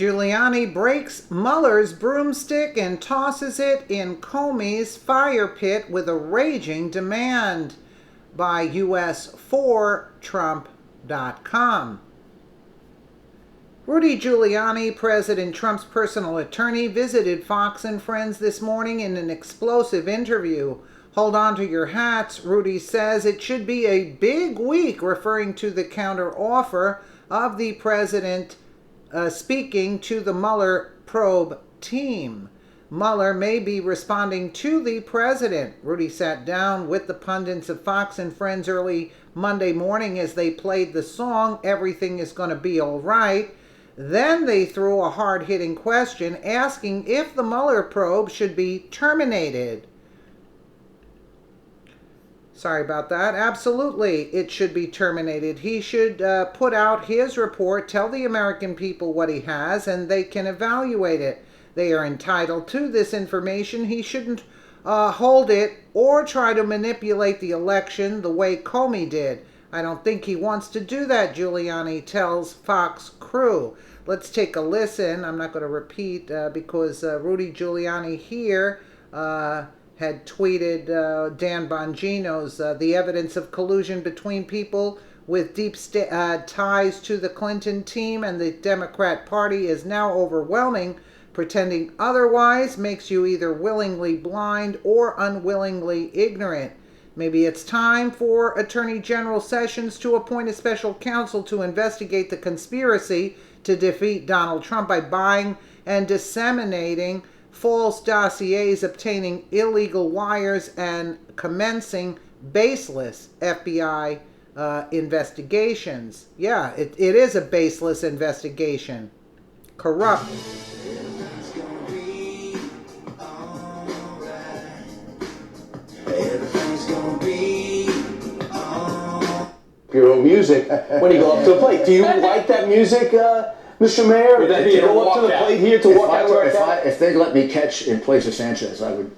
Giuliani breaks Mueller's broomstick and tosses it in Comey's fire pit with a raging demand by US4Trump.com. Rudy Giuliani, President Trump's personal attorney, visited Fox and Friends this morning in an explosive interview. Hold on to your hats, Rudy says. It should be a big week, referring to the counteroffer of the president speaking to the Mueller probe team. Mueller may be responding to the president. Rudy sat down with the pundits of Fox and Friends early Monday morning as they played the song "Everything Is Gonna Be All Right." Then they threw a hard-hitting question asking if the Mueller probe should be terminated. Sorry about that. Absolutely, it should be terminated. He should put out his report, tell the American people what he has, and they can evaluate it. They are entitled to this information. He shouldn't hold it or try to manipulate the election the way Comey did. I don't think he wants to do that, Giuliani tells Fox crew. Let's take a listen. I'm not going to repeat because Rudy Giuliani here had tweeted Dan Bongino's the evidence of collusion between people with deep ties to the Clinton team and the Democrat Party is now overwhelming. Pretending otherwise makes you either willingly blind or unwillingly ignorant. Maybe it's time for Attorney General Sessions to appoint a special counsel to investigate the conspiracy to defeat Donald Trump by buying and disseminating false dossiers, obtaining illegal wires, and commencing baseless FBI investigations. Yeah, it is a baseless investigation. Corrupt. Everything's gonna be alright. Everything's gonna be alright. Your own music when you go up to the plate. Do you like that music, Mr. Mayor? Would that be to go up to the plate here to walk out? If they'd let me catch in place of Sanchez, I'd have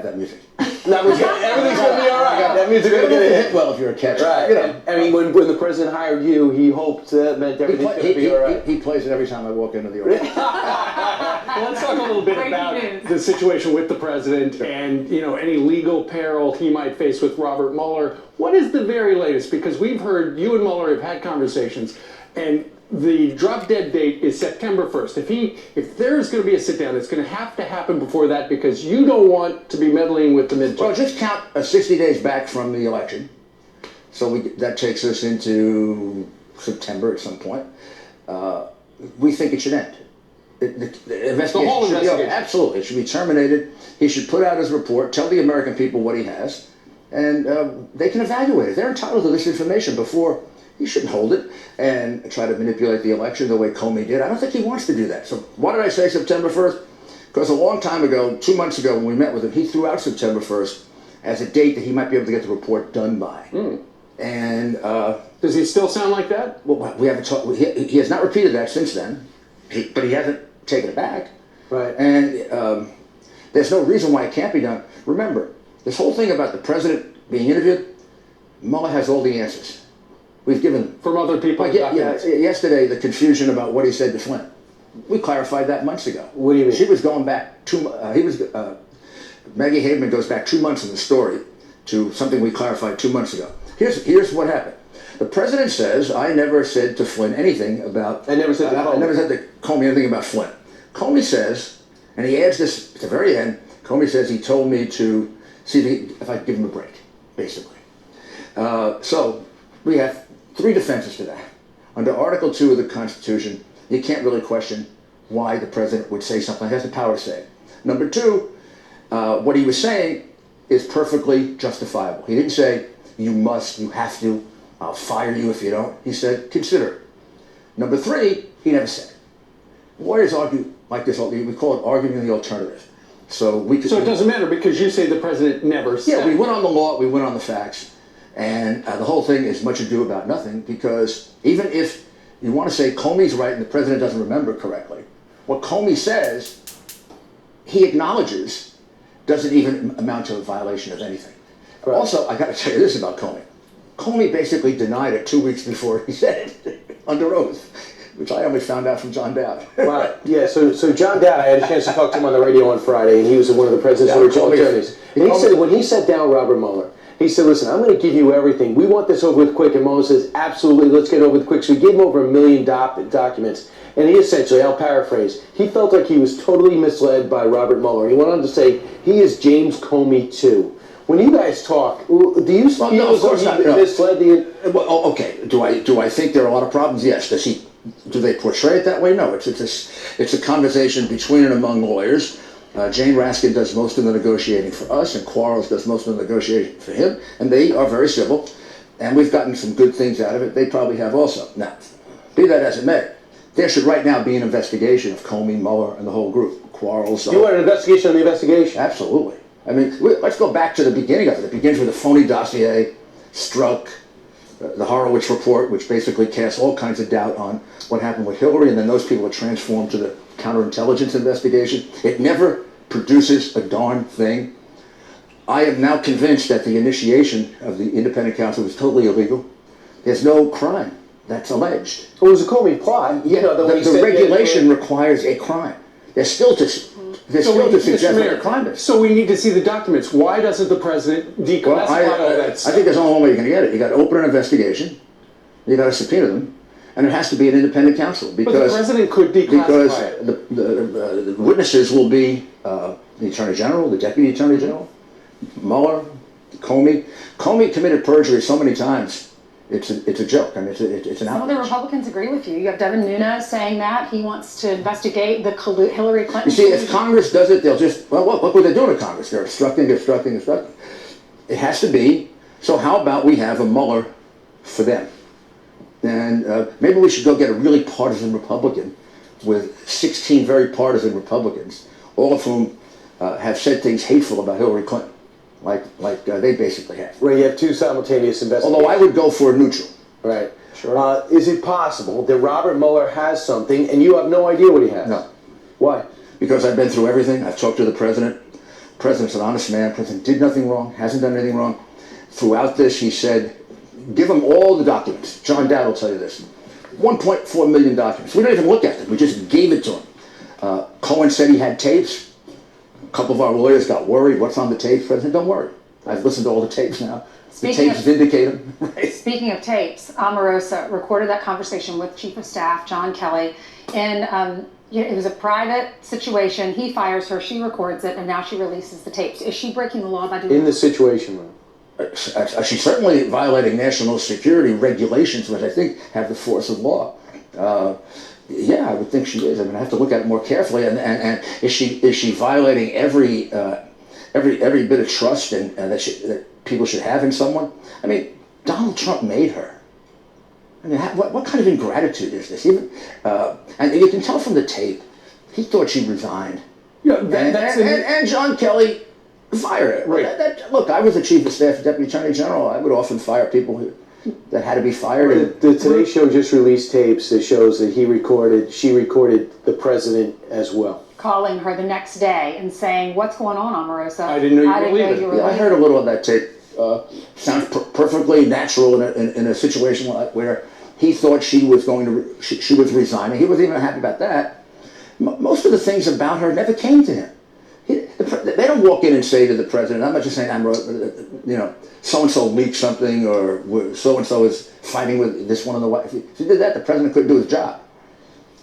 that music. Everything's gonna be all right. That music's gonna get a hit. Well, if you're a catcher, Right. you know. I mean, when the president hired you, he hoped meant everything's gonna be all right. He plays it every time I walk into the arena. Well, let's talk a little bit about the situation with the president and, any legal peril he might face with Robert Mueller. What is the very latest? Because we've heard you and Mueller have had conversations, and the drop-dead date is September 1st. If there's going to be a sit-down, it's going to have to happen before that because you don't want to be meddling with the midterm. Well, just count 60 days back from the election. So that takes us into September at some point. We think it should end. The investigation whole should investigation. be over. Absolutely. It should be terminated. He should put out his report, tell the American people what he has, and they can evaluate it. They're entitled to this information before. He shouldn't hold it and try to manipulate the election the way Comey did. I don't think he wants to do that. So why did I say September 1st? Because a long time ago, 2 months ago when we met with him, he threw out September 1st as a date that he might be able to get the report done by. And Does he still sound like that? well, we haven't talked. He has not repeated that since then, but he hasn't taken it back. Right. And there's no reason why it can't be done. Remember, this whole thing about the president being interviewed, Mueller has all the answers. We've given From other people? yesterday, the confusion about what he said to Flynn. We clarified that months ago. What do you mean? She was going back Maggie Haberman goes back 2 months in the story to something we clarified 2 months ago. Here's what happened. The president says, I never said to Flynn anything about... I never said to Comey. I never said to Comey anything about Flynn. Comey says, and he adds this at the very end, Comey says he told me to see if I could give him a break, basically. So we have 3 defenses to that. Under Article 2 of the Constitution, you can't really question why the president would say something. He has the power to say it. Number 2, what he was saying is perfectly justifiable. He didn't say, you must, you have to, I'll fire you if you don't. He said, consider it. Number 3, he never said it. Lawyers argue like this, we call it arguing the alternative. So it doesn't matter because you say the president never said. Yeah, we went on the law, we went on the facts. And the whole thing is much ado about nothing because even if you want to say Comey's right and the president doesn't remember correctly, what Comey says, he acknowledges, doesn't even amount to a violation of anything. Right. Also, I got to tell you this about Comey. Comey basically denied it 2 weeks before he said it under oath. which I only found out from John Dowd. Wow. Yeah, so John Dowd, I had a chance to talk to him on the radio on Friday, and he was one of the president's original attorneys. And he said when he sat down with Robert Mueller, he said, listen, I'm going to give you everything. We want this over with quick. And Mueller says, absolutely, let's get over with quick. So he gave him over 1 million documents. And he essentially, I'll paraphrase, he felt like he was totally misled by Robert Mueller. He went on to say, he is James Comey too. When you guys talk, do you feel as though he misled the... Well, okay, do I think there are a lot of problems? Yes. Do they portray it that way? No. It's a conversation between and among lawyers. Jane Raskin does most of the negotiating for us, and Quarles does most of the negotiating for him, and they are very civil, and we've gotten some good things out of it. They probably have also. Now, be that as it may, there should right now be an investigation of Comey, Mueller, and the whole group. Quarles. You want an investigation on the investigation? Absolutely. I mean, let's go back to the beginning of it. It begins with a phony dossier, Strzok, the Horowitz report, which basically casts all kinds of doubt on what happened with Hillary, and then those people are transformed to the counterintelligence investigation. It never produces a darn thing. I am now convinced that the initiation of the independent counsel was totally illegal. There's no crime that's alleged. It was a Comey plot. Yeah, the regulation requires a crime. There's still to suggest what a crime is. So we need to see the documents. Why doesn't the president declassify all that stuff? I think there's only one way you're going to get it. You got to open an investigation. You got to subpoena them, and it has to be an independent counsel because but the president could declassify it. The witnesses will be the Attorney General, the Deputy Attorney General, Mueller, Comey. Comey committed perjury so many times. It's a joke. I mean, it's an outrage. Some of the Republicans agree with you. You have Devin Nunes saying that he wants to investigate the Hillary Clinton. You see, if Congress does it, they'll just, well, look what they're doing to Congress. They're obstructing. It has to be. So how about we have a Mueller for them? And maybe we should go get a really partisan Republican with 16 very partisan Republicans, all of whom have said things hateful about Hillary Clinton. Like they basically have. Right, you have two simultaneous investigations. Although I would go for a neutral. Right. Sure. Is it possible that Robert Mueller has something and you have no idea what he has? No. Why? Because I've been through everything. I've talked to the president. The president's an honest man. The president did nothing wrong, hasn't done anything wrong. Throughout this, he said, give him all the documents. John Dowd will tell you this. 1.4 million documents. We don't even look at them. We just gave it to him. Cohen said he had tapes. A couple of our lawyers got worried. What's on the tapes? President, don't worry. I've listened to all the tapes now. The tapes vindicate him. Right. Speaking of tapes, Omarosa recorded that conversation with Chief of Staff John Kelly, and it was a private situation. He fires her, she records it, and now she releases the tapes. Is she breaking the law by doing that? In the Situation Room. She's certainly violating national security regulations, which I think have the force of law. Yeah, I would think she is. I mean, I have to look at it more carefully. And is she violating every bit of trust and that people should have in someone? I mean, Donald Trump made her. I mean, what kind of ingratitude is this? Even and you can tell from the tape, he thought she resigned. Yeah, and John Kelly fired her. Right. Look, I was the chief of staff, deputy attorney general. I would often fire people that had to be fired. The Today Show just released tapes that shows that she recorded the president as well. Calling her the next day and saying, what's going on, Omarosa? I didn't know you were leaving. Yeah, I heard a little of that tape. Sounds perfectly natural in a situation where he thought she was resigning. He wasn't even happy about that. Most of the things about her never came to him. They don't walk in and say to the president, I'm not just saying, so-and-so leaked something or so-and-so is fighting with this one on the White House. If he did that, the president couldn't do his job.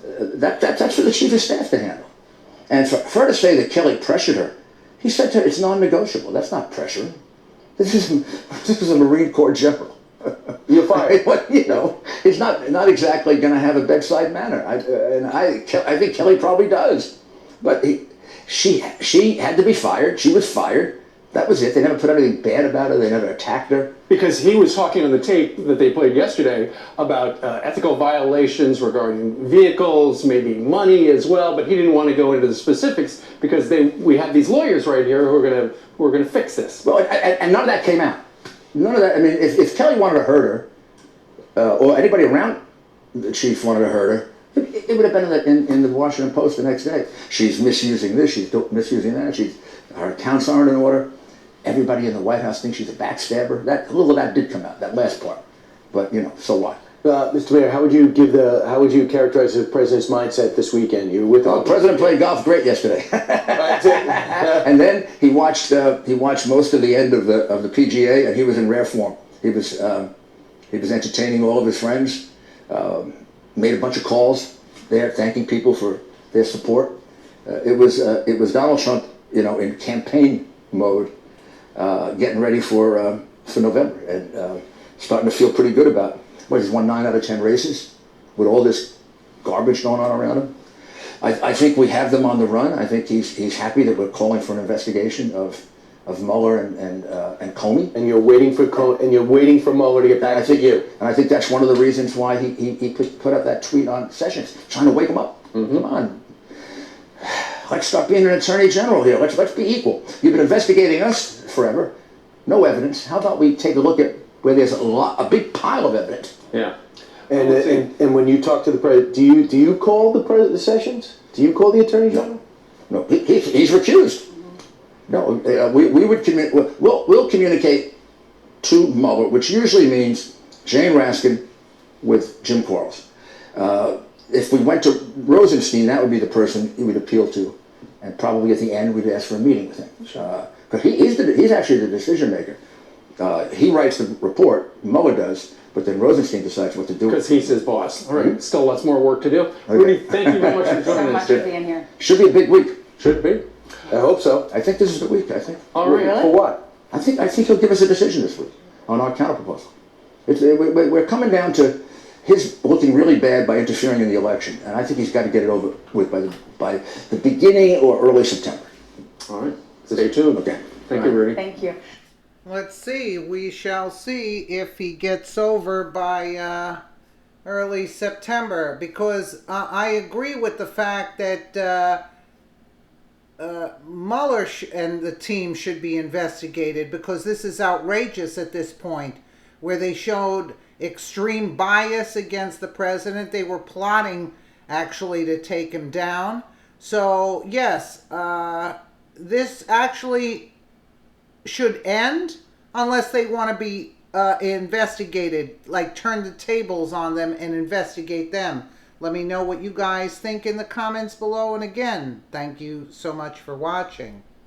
That's for the chief of staff to handle. And for her to say that Kelly pressured her, he said to her, it's non-negotiable. That's not pressure. This is a Marine Corps general. You're fired. He's not exactly going to have a bedside manner. I think Kelly probably does. But she had to be fired. She was fired. That was it. They never put anything bad about her. They never attacked her. Because he was talking on the tape that they played yesterday about ethical violations regarding vehicles, maybe money as well, but he didn't want to go into the specifics because we have these lawyers right here who are going to fix this. Well, and none of that came out. None of that. I mean, if Kelly wanted to hurt her, or anybody around the chief wanted to hurt her, it would have been in the Washington Post the next day. She's misusing this, she's misusing that, her accounts aren't in order. Everybody in the White House thinks she's a backstabber. A little of that did come out, that last part. But, so what? Mr. Mayor, how would you characterize the president's mindset this weekend? You were with The president played golf great yesterday, and then he watched most of the end of the PGA, and he was in rare form. He was entertaining all of his friends, made a bunch of calls there, thanking people for their support. It was Donald Trump, in campaign mode, getting ready for November, and starting to feel pretty good about. He's won 9 out of 10 races with all this garbage going on around him. I think we have them on the run. I think he's happy that we're calling for an investigation of Mueller and Comey. And you're waiting for Mueller to get back to you. And I think that's one of the reasons why he put up that tweet on Sessions, trying to wake him up. Mm-hmm. Come on. Let's stop being an attorney general here. Let's be equal. You've been investigating us forever. No evidence. How about we take a look at where there's a big pile of evidence? Yeah. And when you talk to the president, do you call the Sessions? Do you call the attorney general? No, he's recused. No, we would we'll communicate to Mueller, which usually means Jane Raskin with Jim Quarles. If we went to Rosenstein, that would be the person he would appeal to, and probably at the end we'd ask for a meeting with him. Because he's actually the decision maker. He writes the report, Mueller does, but then Rosenstein decides what to do. Because he's his boss. All right, still lots more work to do. Rudy, thank you very much for So joining much us for today. being here. Should be a big week. Should be. I hope so. I think this is the week. I think. All right. Really? For what? I think he'll give us a decision this week on our counterproposal. We're coming down to his looking really bad by interfering in the election, and I think he's got to get it over with by the beginning or early September. All right. Stay tuned. Okay. Thank you, Rudy. Thank you. Let's see. We shall see if he gets over by early September, because I agree with the fact that Mueller and the team should be investigated, because this is outrageous at this point, where they showed extreme bias against the president. They were plotting actually to take him down. So yes, this actually should end unless they want to be investigated, like turn the tables on them and investigate them. Let me know what you guys think in the comments below, and again, thank you so much for watching.